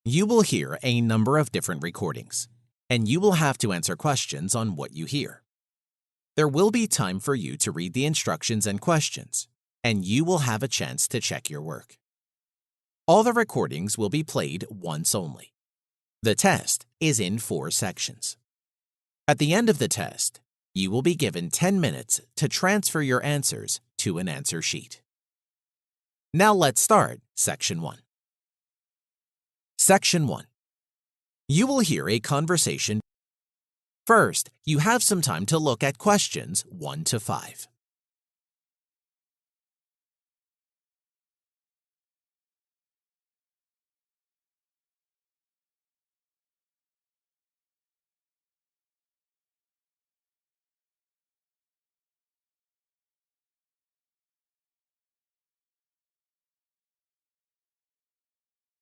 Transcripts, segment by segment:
You will hear a number of different recordings, and you will have to answer questions on what you hear. There will be time for you to read the instructions and questions, and you will have a chance to check your work. All the recordings will be played once only. The test is in 4 sections. At the end of the test, you will be given 10 minutes to transfer your answers to an answer sheet. Now let's start Section 1. Section 1. You will hear a conversation. First, you have some time to look at questions 1 to 5.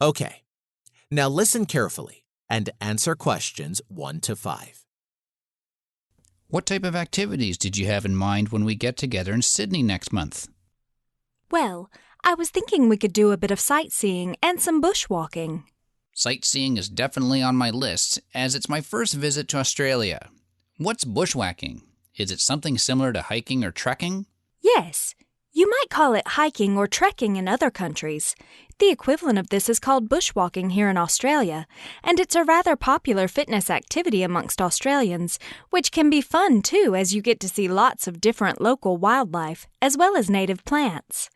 Okay. Now listen carefully and answer questions 1 to 5. What type of activities did you have in mind when we get together in Sydney next month? Well, I was thinking we could do a bit of sightseeing and some bushwalking. Sightseeing is definitely on my list, as it's my first visit to Australia. What's bushwhacking? Is it something similar to hiking or trekking? Yes, you might call it hiking or trekking in other countries. The equivalent of this is called bushwalking here in Australia, and it's a rather popular fitness activity amongst Australians, which can be fun too as you get to see lots of different local wildlife, as well as native plants.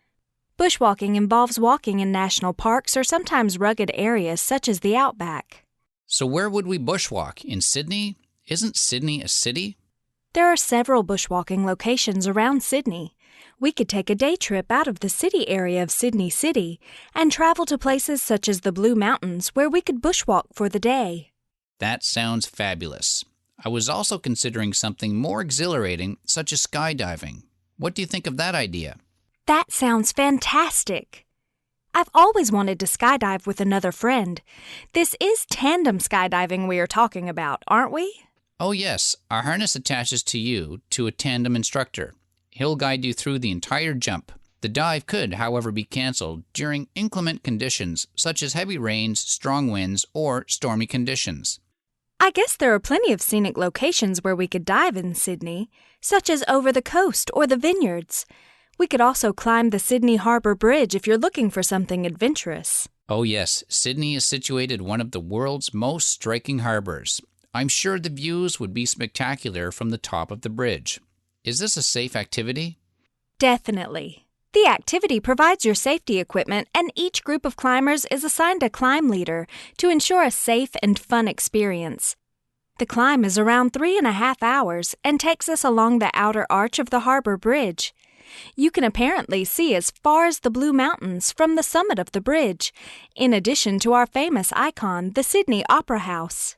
Bushwalking involves walking in national parks or sometimes rugged areas such as the outback. So where would we bushwalk? In Sydney? Isn't Sydney a city? There are several bushwalking locations around Sydney. We could take a day trip out of the city area of Sydney City and travel to places such as the Blue Mountains where we could bushwalk for the day. That sounds fabulous. I was also considering something more exhilarating, such as skydiving. What do you think of that idea? That sounds fantastic. I've always wanted to skydive with another friend. This is tandem skydiving we are talking about, aren't we? Oh yes, our harness attaches to you to a tandem instructor. He'll guide you through the entire jump. The dive could, however, be canceled during inclement conditions such as heavy rains, strong winds, or stormy conditions. I guess there are plenty of scenic locations where we could dive in Sydney, such as over the coast or the vineyards. We could also climb the Sydney Harbour Bridge if you're looking for something adventurous. Oh yes, Sydney is situated one of the world's most striking harbors. I'm sure the views would be spectacular from the top of the bridge. Is this a safe activity? Definitely. The activity provides your safety equipment, and each group of climbers is assigned a climb leader to ensure a safe and fun experience. The climb is around 3.5 hours and takes us along the outer arch of the Harbour Bridge. You can apparently see as far as the Blue Mountains from the summit of the bridge, in addition to our famous icon, the Sydney Opera House.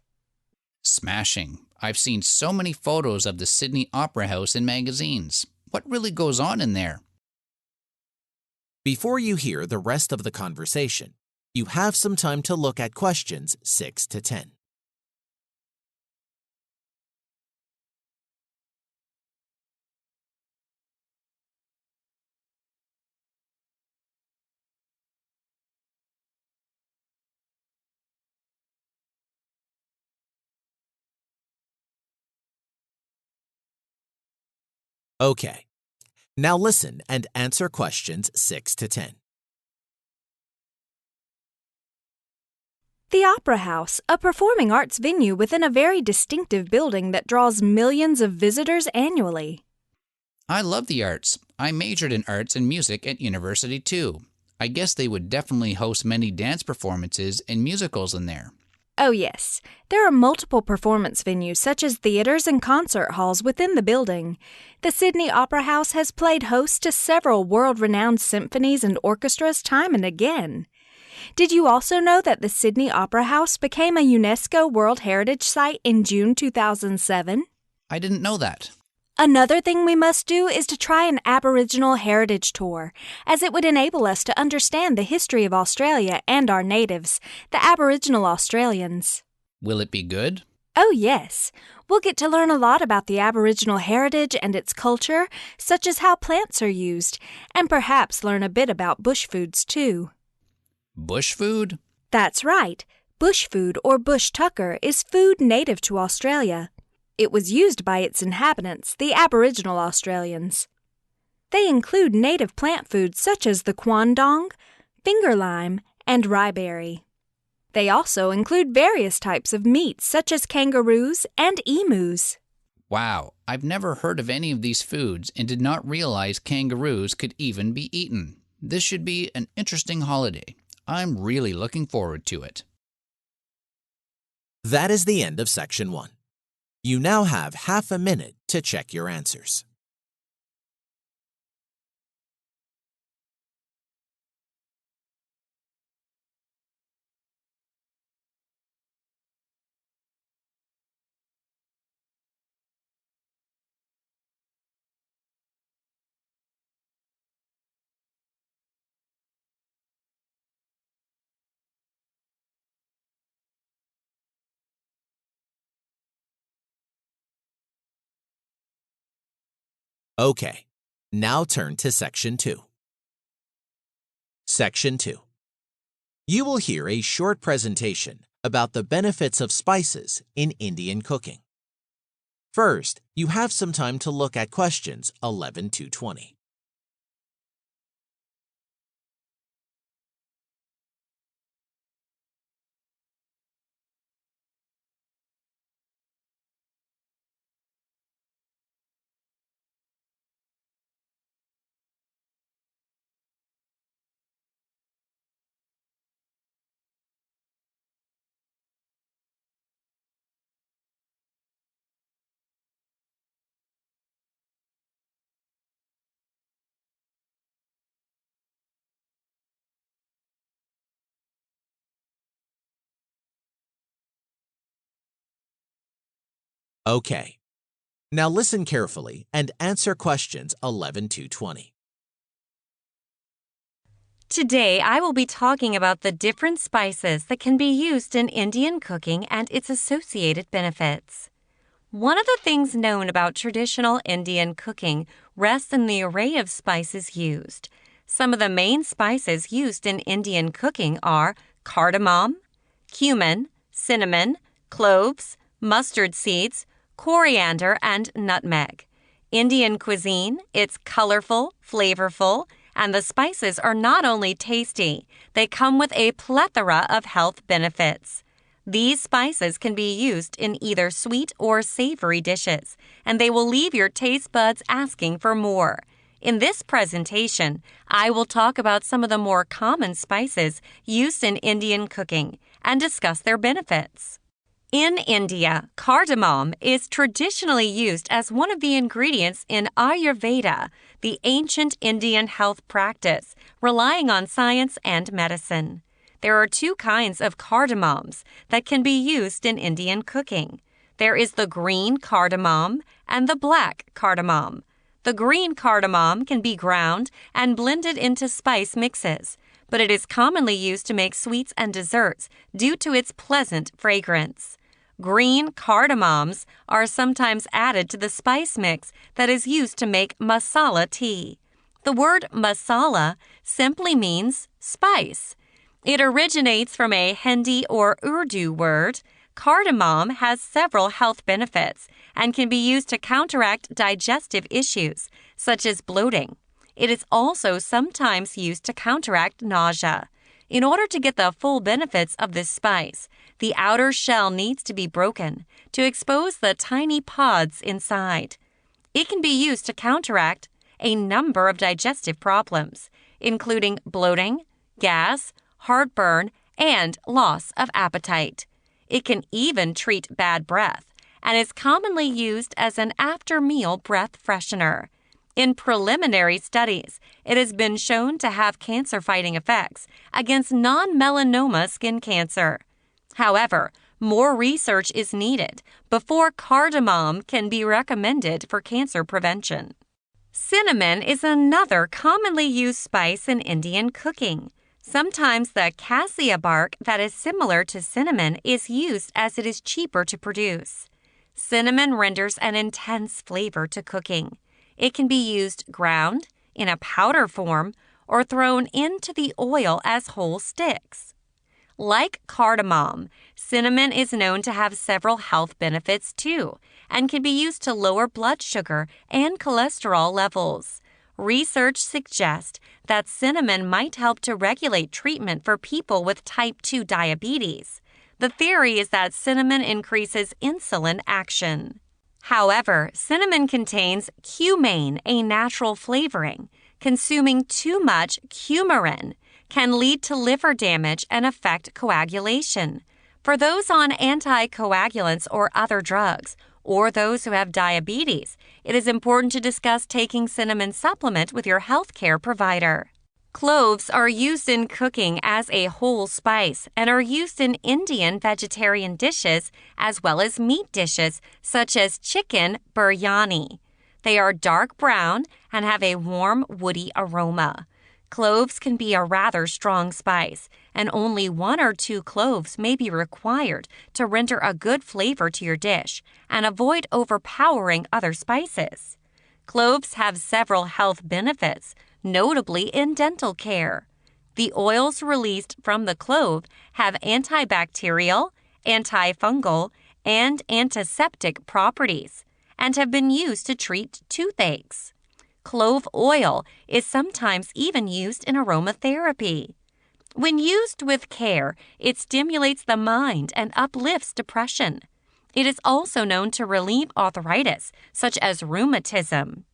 Smashing. I've seen so many photos of the Sydney Opera House in magazines. What really goes on in there? Before you hear the rest of the conversation, you have some time to look at questions 6 to 10. Okay. Now listen and answer questions 6 to 10. The Opera House, a performing arts venue within a very distinctive building that draws millions of visitors annually. I love the arts. I majored in arts and music at university too. I guess they would definitely host many dance performances and musicals in there. Oh yes, there are multiple performance venues such as theaters and concert halls within the building. The Sydney Opera House has played host to several world-renowned symphonies and orchestras time and again. Did you also know that the Sydney Opera House became a UNESCO World Heritage Site in June 2007? I didn't know that. Another thing we must do is to try an Aboriginal heritage tour, as it would enable us to understand the history of Australia and our natives, the Aboriginal Australians. Will it be good? Oh, yes. We'll get to learn a lot about the Aboriginal heritage and its culture, such as how plants are used, and perhaps learn a bit about bush foods, too. Bush food? That's right. Bush food or bush tucker is food native to Australia. It was used by its inhabitants, the Aboriginal Australians. They include native plant foods such as the quandong, finger lime, and ryeberry. They also include various types of meats such as kangaroos and emus. Wow, I've never heard of any of these foods and did not realize kangaroos could even be eaten. This should be an interesting holiday. I'm really looking forward to it. That is the end of Section 1. You now have half a minute to check your answers. Okay, now turn to Section 2. Section 2. You will hear a short presentation about the benefits of spices in Indian cooking. First, you have some time to look at questions 11 to 20. Okay, now listen carefully and answer questions 11 to 20. Today, I will be talking about the different spices that can be used in Indian cooking and its associated benefits. One of the things known about traditional Indian cooking rests in the array of spices used. Some of the main spices used in Indian cooking are cardamom, cumin, cinnamon, cloves, mustard seeds, coriander, and nutmeg. Indian cuisine, it's colorful, flavorful, and the spices are not only tasty, they come with a plethora of health benefits. These spices can be used in either sweet or savory dishes, and they will leave your taste buds asking for more. In this presentation, I will talk about some of the more common spices used in Indian cooking and discuss their benefits. In India, cardamom is traditionally used as one of the ingredients in Ayurveda, the ancient Indian health practice, relying on science and medicine. There are two kinds of cardamoms that can be used in Indian cooking. There is the green cardamom and the black cardamom. The green cardamom can be ground and blended into spice mixes, but it is commonly used to make sweets and desserts due to its pleasant fragrance. Green cardamoms are sometimes added to the spice mix that is used to make masala tea. The word masala simply means spice. It originates from a Hindi or Urdu word. Cardamom has several health benefits and can be used to counteract digestive issues, such as bloating. It is also sometimes used to counteract nausea. In order to get the full benefits of this spice, the outer shell needs to be broken to expose the tiny pods inside. It can be used to counteract a number of digestive problems, including bloating, gas, heartburn, and loss of appetite. It can even treat bad breath and is commonly used as an after-meal breath freshener. In preliminary studies, it has been shown to have cancer-fighting effects against non-melanoma skin cancer. However, more research is needed before cardamom can be recommended for cancer prevention. Cinnamon is another commonly used spice in Indian cooking. Sometimes the cassia bark that is similar to cinnamon is used as it is cheaper to produce. Cinnamon renders an intense flavor to cooking. It can be used ground, in a powder form, or thrown into the oil as whole sticks. Like cardamom, cinnamon is known to have several health benefits too, and can be used to lower blood sugar and cholesterol levels. Research suggests that cinnamon might help to regulate treatment for people with type 2 diabetes. The theory is that cinnamon increases insulin action. However, cinnamon contains cumaine, a natural flavoring. Consuming too much coumarin can lead to liver damage and affect coagulation. For those on anticoagulants or other drugs, or those who have diabetes, it is important to discuss taking cinnamon supplement with your healthcare provider. Cloves are used in cooking as a whole spice and are used in Indian vegetarian dishes as well as meat dishes such as chicken biryani. They are dark brown and have a warm, woody aroma. Cloves can be a rather strong spice, and only 1 or 2 cloves may be required to render a good flavor to your dish and avoid overpowering other spices. Cloves have several health benefits, notably in dental care. The oils released from the clove have antibacterial, antifungal, and antiseptic properties, and have been used to treat toothaches. Clove oil is sometimes even used in aromatherapy. When used with care, it stimulates the mind and uplifts depression. It is also known to relieve arthritis, such as rheumatism.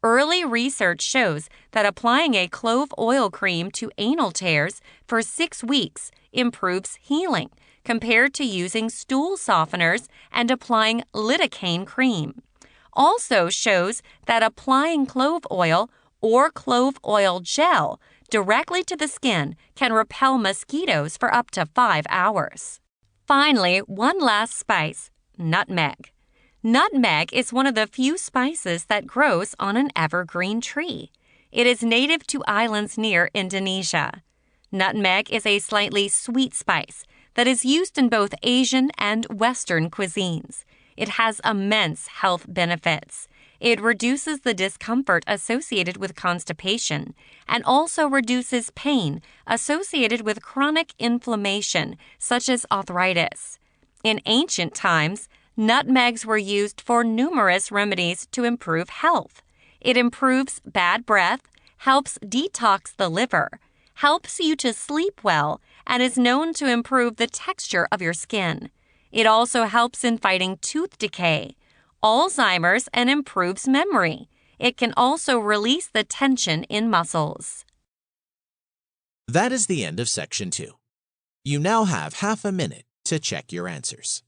Early research shows that applying a clove oil cream to anal tears for 6 weeks improves healing compared to using stool softeners and applying lidocaine cream. Also shows that applying clove oil or clove oil gel directly to the skin can repel mosquitoes for up to 5 hours. Finally, one last spice, nutmeg. Nutmeg is one of the few spices that grows on an evergreen tree. It is native to islands near Indonesia. Nutmeg is a slightly sweet spice that is used in both Asian and Western cuisines. It has immense health benefits. It reduces the discomfort associated with constipation and also reduces pain associated with chronic inflammation, such as arthritis. In ancient times, nutmegs were used for numerous remedies to improve health. It improves bad breath, helps detox the liver, helps you to sleep well, and is known to improve the texture of your skin. It also helps in fighting tooth decay, Alzheimer's, and improves memory. It can also release the tension in muscles. That is the end of Section 2. You now have half a minute to check your answers.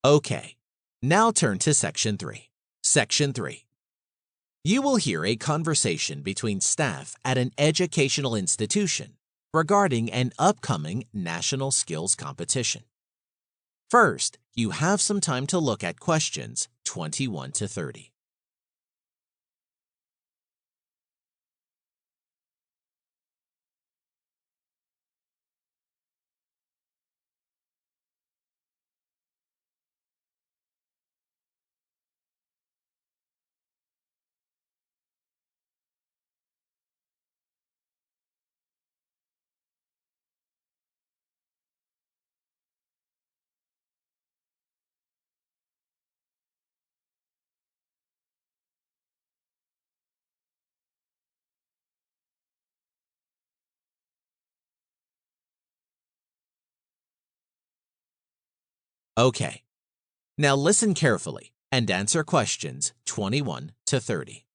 Okay, now turn to Section 3. Section 3. You will hear a conversation between staff at an educational institution regarding an upcoming national skills competition. First, you have some time to look at questions 21 to 30. Okay, now listen carefully and answer questions 21 to 30.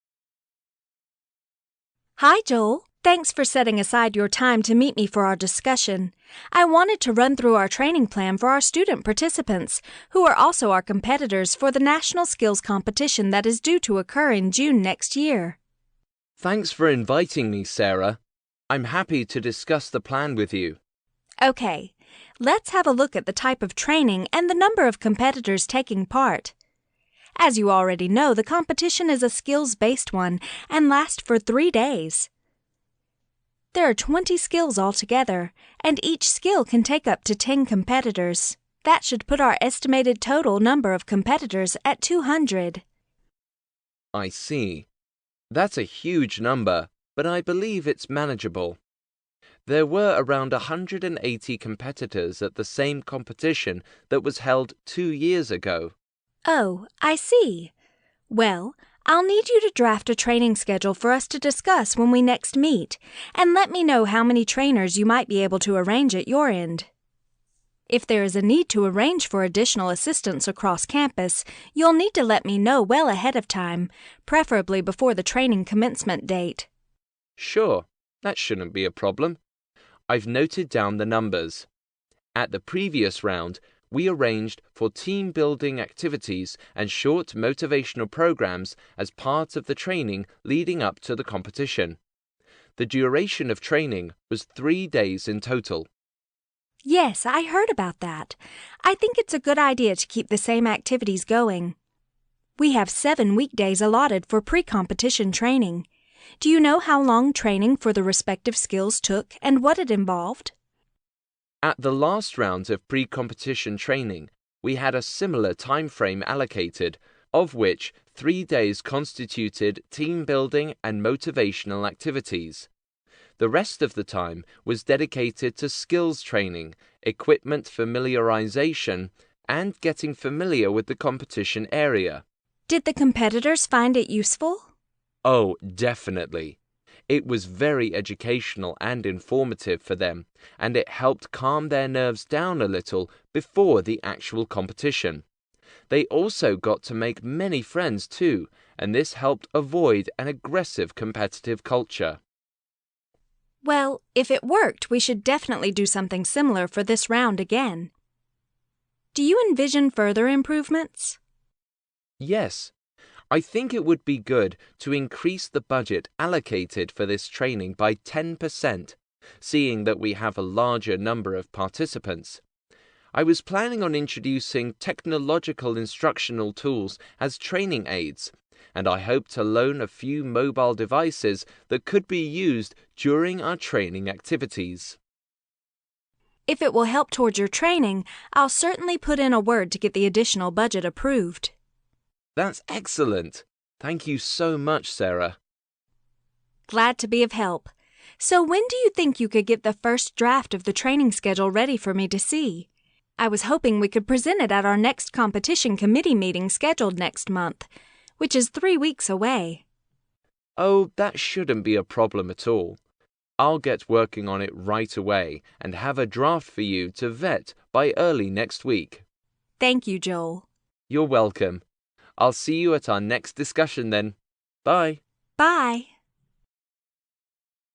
Hi, Joel. Thanks for setting aside your time to meet me for our discussion. I wanted to run through our training plan for our student participants, who are also our competitors for the National Skills Competition that is due to occur in June next year. Thanks for inviting me, Sarah. I'm happy to discuss the plan with you. Okay, let's have a look at the type of training and the number of competitors taking part. As you already know, the competition is a skills-based one and lasts for 3 days. There are 20 skills altogether, and each skill can take up to 10 competitors. That should put our estimated total number of competitors at 200. I see. That's a huge number, but I believe it's manageable. There were around 180 competitors at the same competition that was held 2 years ago. Oh, I see. Well, I'll need you to draft a training schedule for us to discuss when we next meet, and let me know how many trainers you might be able to arrange at your end. If there is a need to arrange for additional assistance across campus, you'll need to let me know well ahead of time, preferably before the training commencement date. Sure, that shouldn't be a problem. I've noted down the numbers. At the previous round, we arranged for team-building activities and short motivational programs as part of the training leading up to the competition. The duration of training was 3 days in total. Yes, I heard about that. I think it's a good idea to keep the same activities going. We have 7 weekdays allotted for pre-competition training. Do you know how long training for the respective skills took and what it involved? At the last round of pre-competition training, we had a similar time frame allocated, of which 3 days constituted team-building and motivational activities. The rest of the time was dedicated to skills training, equipment familiarization, and getting familiar with the competition area. Did the competitors find it useful? Oh, definitely. It was very educational and informative for them, and it helped calm their nerves down a little before the actual competition. They also got to make many friends too, and this helped avoid an aggressive competitive culture. Well, if it worked, we should definitely do something similar for this round again. Do you envision further improvements? Yes. I think it would be good to increase the budget allocated for this training by 10%, seeing that we have a larger number of participants. I was planning on introducing technological instructional tools as training aids, and I hope to loan a few mobile devices that could be used during our training activities. If it will help towards your training, I'll certainly put in a word to get the additional budget approved. That's excellent. Thank you so much, Sarah. Glad to be of help. So when do you think you could get the first draft of the training schedule ready for me to see? I was hoping we could present it at our next competition committee meeting scheduled next month, which is 3 weeks away. Oh, that shouldn't be a problem at all. I'll get working on it right away and have a draft for you to vet by early next week. Thank you, Joel. You're welcome. I'll see you at our next discussion then. Bye. Bye.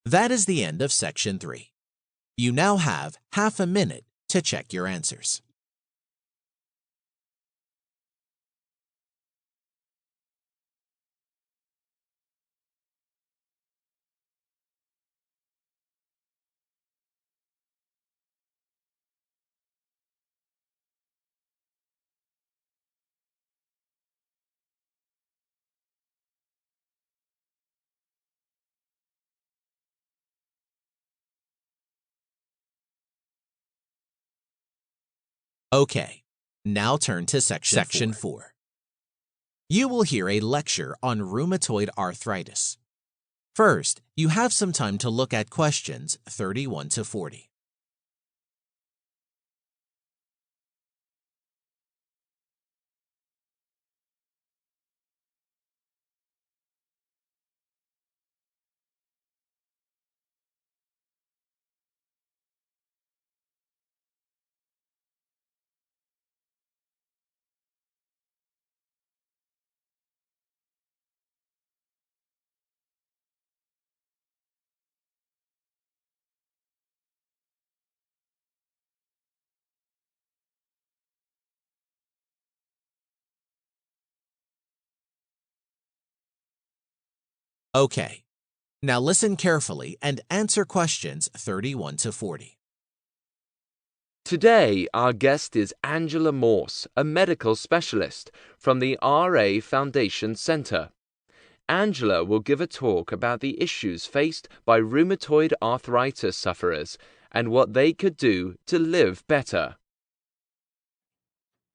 That is the end of Section 3. You now have half a minute to check your answers. Okay, now turn to Section 4. You will hear a lecture on rheumatoid arthritis. First, you have some time to look at questions 31 to 40. Okay, now listen carefully and answer questions 31 to 40. Today, our guest is Angela Morse, a medical specialist from the RA Foundation Center. Angela will give a talk about the issues faced by rheumatoid arthritis sufferers and what they could do to live better.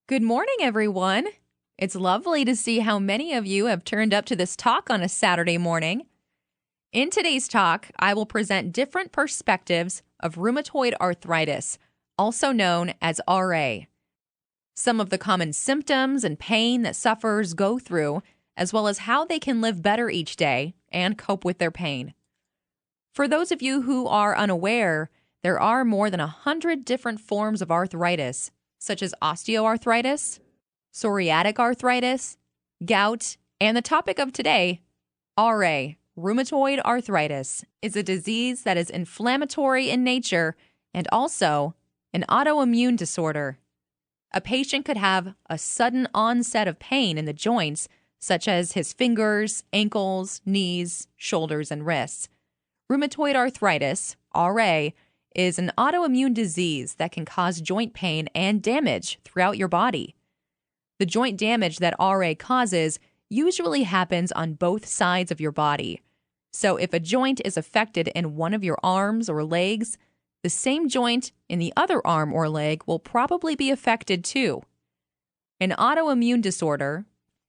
Good morning, everyone. It's lovely to see how many of you have turned up to this talk on a Saturday morning. In today's talk, I will present different perspectives of rheumatoid arthritis, also known as RA. Some of the common symptoms and pain that sufferers go through, as well as how they can live better each day and cope with their pain. For those of you who are unaware, there are more than 100 different forms of arthritis, such as osteoarthritis, psoriatic arthritis, gout, and the topic of today, RA, rheumatoid arthritis, is a disease that is inflammatory in nature and also an autoimmune disorder. A patient could have a sudden onset of pain in the joints, such as his fingers, ankles, knees, shoulders, and wrists. Rheumatoid arthritis, RA, is an autoimmune disease that can cause joint pain and damage throughout your body. The joint damage that RA causes usually happens on both sides of your body. So if a joint is affected in one of your arms or legs, the same joint in the other arm or leg will probably be affected too. An autoimmune disorder,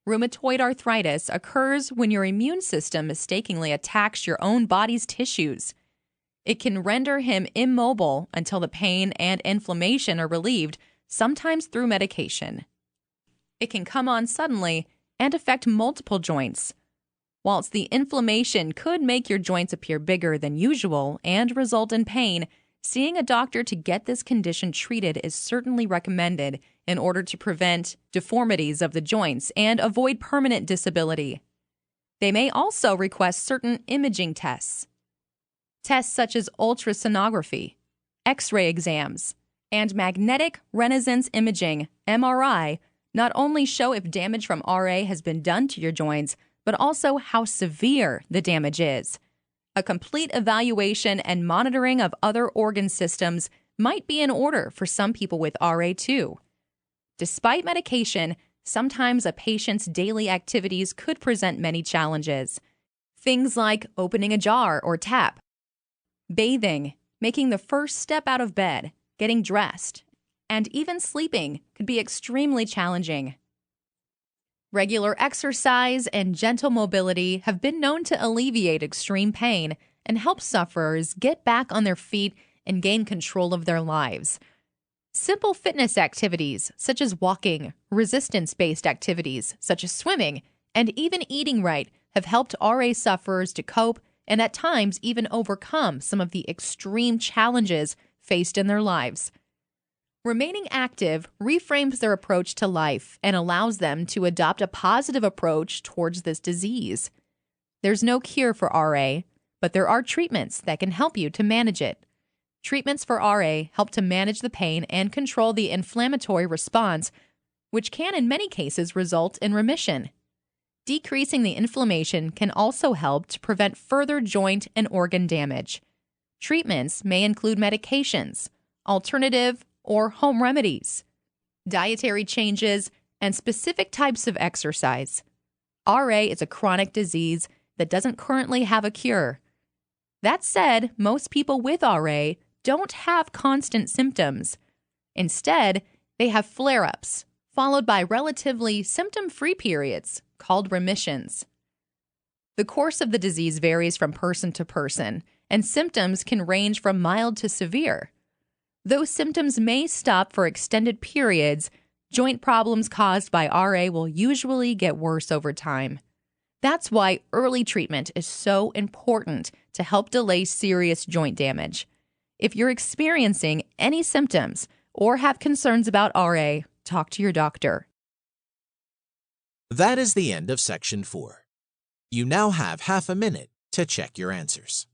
rheumatoid arthritis, occurs when your immune system mistakenly attacks your own body's tissues. It can render him immobile until the pain and inflammation are relieved, sometimes through medication. It can come on suddenly and affect multiple joints. Whilst the inflammation could make your joints appear bigger than usual and result in pain, seeing a doctor to get this condition treated is certainly recommended in order to prevent deformities of the joints and avoid permanent disability. They may also request certain imaging tests. Tests such as ultrasonography, X-ray exams, and magnetic resonance imaging, MRI, not only show if damage from RA has been done to your joints, but also how severe the damage is. A complete evaluation and monitoring of other organ systems might be in order for some people with RA too. Despite medication, sometimes a patient's daily activities could present many challenges. Things like opening a jar or tap, bathing, making the first step out of bed, getting dressed, and even sleeping could be extremely challenging. Regular exercise and gentle mobility have been known to alleviate extreme pain and help sufferers get back on their feet and gain control of their lives. Simple fitness activities such as walking, resistance-based activities such as swimming, and even eating right have helped RA sufferers to cope and at times even overcome some of the extreme challenges faced in their lives. Remaining active reframes their approach to life and allows them to adopt a positive approach towards this disease. There's no cure for RA, but there are treatments that can help you to manage it. Treatments for RA help to manage the pain and control the inflammatory response, which can in many cases result in remission. Decreasing the inflammation can also help to prevent further joint and organ damage. Treatments may include medications, alternative or home remedies, dietary changes, and specific types of exercise. RA is a chronic disease that doesn't currently have a cure. That said, most people with RA don't have constant symptoms. Instead, they have flare-ups, followed by relatively symptom-free periods called remissions. The course of the disease varies from person to person, and symptoms can range from mild to severe. Though symptoms may stop for extended periods, joint problems caused by RA will usually get worse over time. That's why early treatment is so important to help delay serious joint damage. If you're experiencing any symptoms or have concerns about RA, talk to your doctor. That is the end of Section 4. You now have half a minute to check your answers.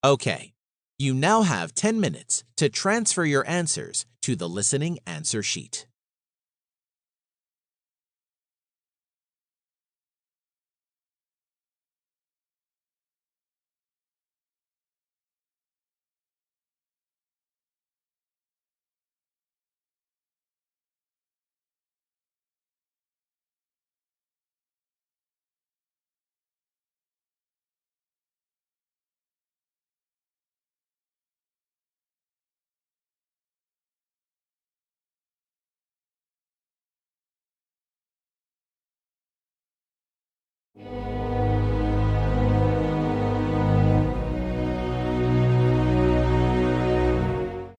Okay, you now have 10 minutes to transfer your answers to the listening answer sheet.